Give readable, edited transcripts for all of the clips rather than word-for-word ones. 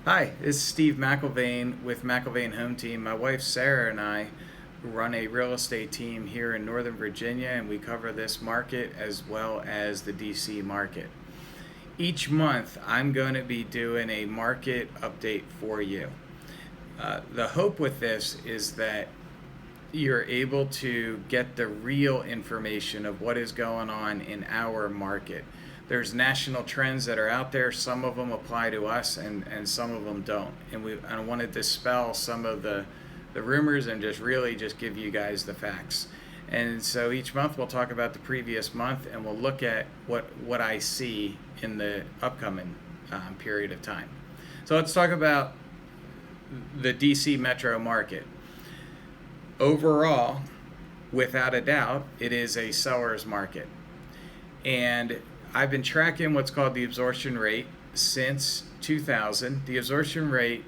Hi, this is Steve McIlvaine with McIlvaine Home Team. My wife Sarah and I run a real estate team here in Northern Virginia, and we cover this market as well as the DC market. Each month, I'm going to be doing a market update for you. The hope with this is that you're able to get the real information of what is going on in our market. There's national trends that are out there. Some of them apply to us and some of them don't. And I want to dispel some of the rumors and just give you guys the facts. And so each month we'll talk about the previous month and we'll look at what I see in the upcoming period of time. So let's talk about the DC metro market. Overall, without a doubt, it is a seller's market. And I've been tracking what's called the absorption rate since 2000. The absorption rate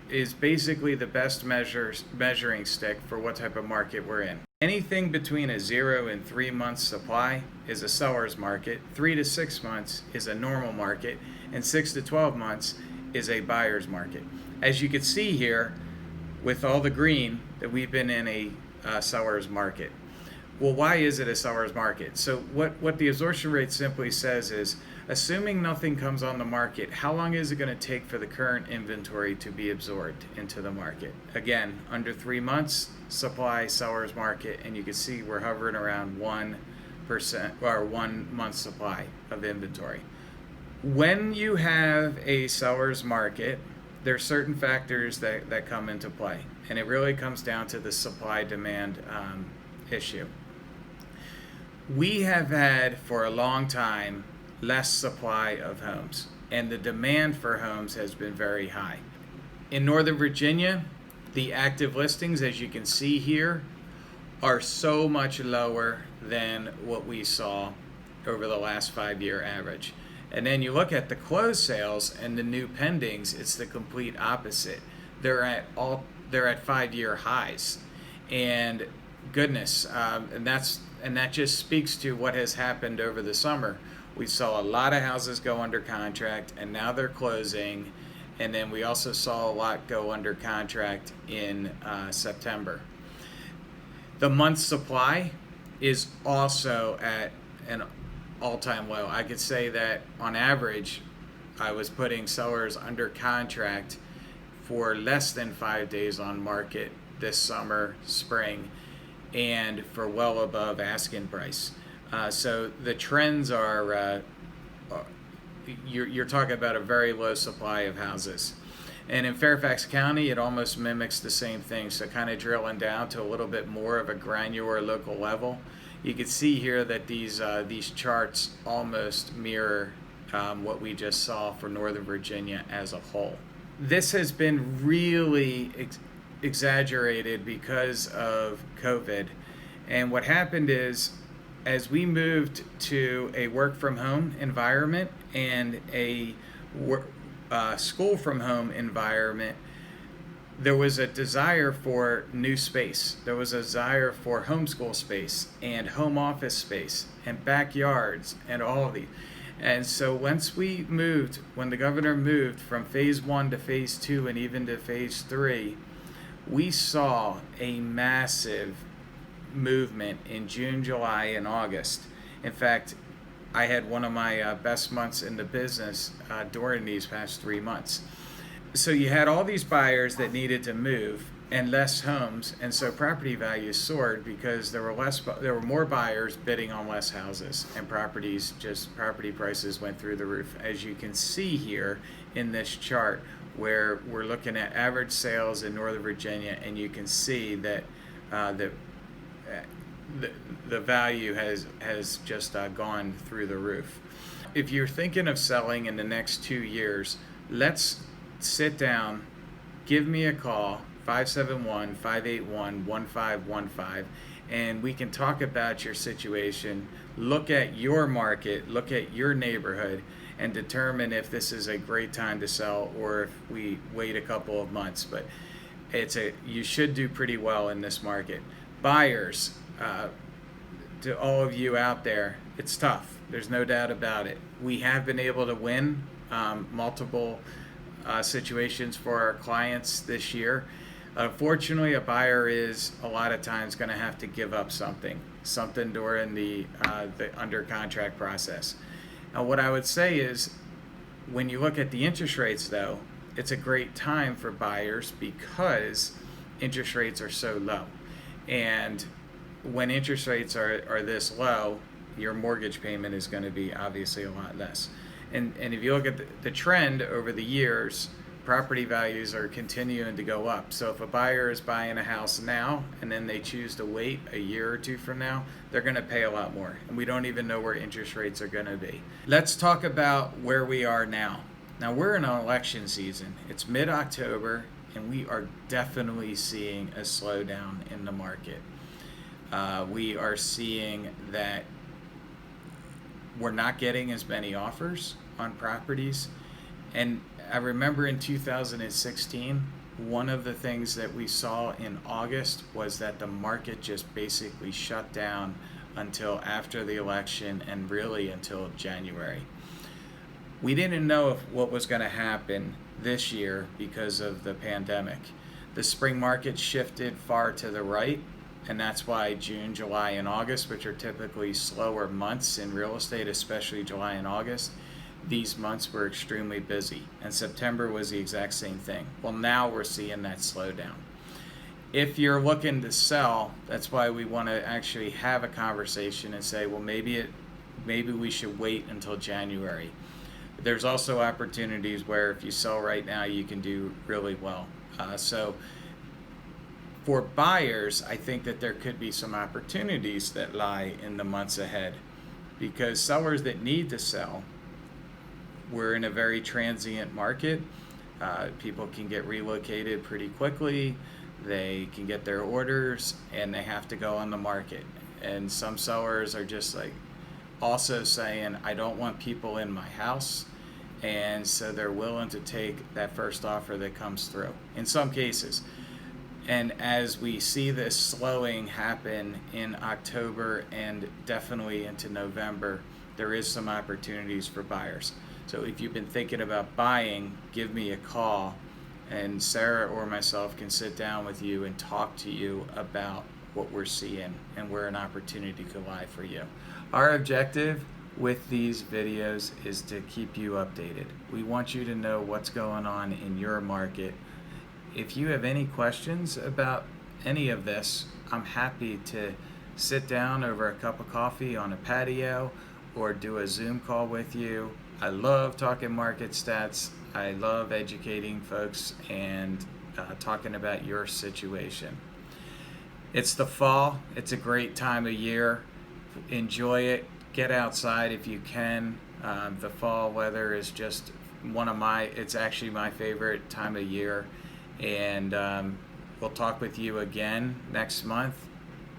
is basically the best measuring stick for what type of market we're in. Anything between a 0 and 3 months supply is a seller's market, 3 to 6 months is a normal market, and 6 to 12 months is a buyer's market. As you can see here, with all the green, that we've been in a seller's market. Well, why is it a seller's market? So what the absorption rate simply says is, assuming nothing comes on the market, how long is it going to take for the current inventory to be absorbed into the market? Again, under 3 months, supply, seller's market, and you can see we're hovering around 1% or 1 month supply of inventory. When you have a seller's market, there are certain factors that come into play, and it really comes down to the supply-demand issue. We have had for a long time less supply of homes, and the demand for homes has been very high. In Northern Virginia, the active listings, as you can see here, are so much lower than what we saw over the last 5-year average. And then you look at the closed sales and the new pendings, it's the complete opposite. They're at 5-year highs, and goodness, and that just speaks to what has happened over the summer. We saw a lot of houses go under contract, and now they're closing, and then we also saw a lot go under contract in September. The month supply is also at an all-time low. I could say that on average, I was putting sellers under contract for less than 5 days on market this summer, spring, and for well above asking price. So the trends are, you're talking about a very low supply of houses. And in Fairfax County, it almost mimics the same thing. So kind of drilling down to a little bit more of a granular local level, you can see here that these charts almost mirror what we just saw for Northern Virginia as a whole. This has been really exaggerated because of COVID. And what happened is, as we moved to a work from home environment and a school from home environment, there was a desire for new space. There was a desire for homeschool space and home office space and backyards and all of these. And so when the governor moved from phase 1 to phase 2 and even to phase 3, we saw a massive movement in June, July, and August. In fact, I had one of my best months in the business during these past 3 months. So you had all these buyers that needed to move and less homes, and so property values soared because there were more buyers bidding on less houses, and property prices went through the roof. As you can see here in this chart, where we're looking at average sales in Northern Virginia, and you can see that the value has just gone through the roof. If you're thinking of selling in the next 2 years, let's sit down, give me a call, 571-581-1515, and we can talk about your situation, look at your market, look at your neighborhood, and determine if this is a great time to sell or if we wait a couple of months. But you should do pretty well in this market. Buyers, to all of you out there, it's tough. There's no doubt about it. We have been able to win multiple situations for our clients this year. Unfortunately, a buyer is a lot of times going to have to give up something during the under contract process. Now, what I would say is, when you look at the interest rates, though, it's a great time for buyers because interest rates are so low. And when interest rates are this low, your mortgage payment is going to be obviously a lot less. And if you look at the trend over the years, property values are continuing to go up. So if a buyer is buying a house now and then they choose to wait a year or two from now, they're going to pay a lot more. And we don't even know where interest rates are going to be. Let's talk about where we are now. Now, we're in an election season. It's mid-October, and we are definitely seeing a slowdown in the market. We are seeing that we're not getting as many offers on properties. And I remember in 2016, one of the things that we saw in August was that the market just basically shut down until after the election and really until January. We didn't know what was going to happen this year because of the pandemic. The spring market shifted far to the right, and that's why June, July, and August, which are typically slower months in real estate, especially July and August, these months were extremely busy. And September was the exact same thing. Well, now we're seeing that slowdown. If you're looking to sell, that's why we want to actually have a conversation and say, well, maybe we should wait until January. There's also opportunities where if you sell right now, you can do really well. So for buyers, I think that there could be some opportunities that lie in the months ahead, because sellers that need to sell, we're in a very transient market. People can get relocated pretty quickly. They can get their orders and they have to go on the market. And some sellers are just like also saying, I don't want people in my house. And so they're willing to take that first offer that comes through in some cases. And as we see this slowing happen in October and definitely into November, there is some opportunities for buyers. So if you've been thinking about buying, give me a call and Sarah or myself can sit down with you and talk to you about what we're seeing and where an opportunity could lie for you. Our objective with these videos is to keep you updated. We want you to know what's going on in your market. If you have any questions about any of this, I'm happy to sit down over a cup of coffee on a patio or do a Zoom call with you. I love talking market stats. I love educating folks and talking about your situation. It's the fall. It's a great time of year. Enjoy it. Get outside if you can. The fall weather is just it's actually my favorite time of year. And we'll talk with you again next month.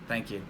Thank you.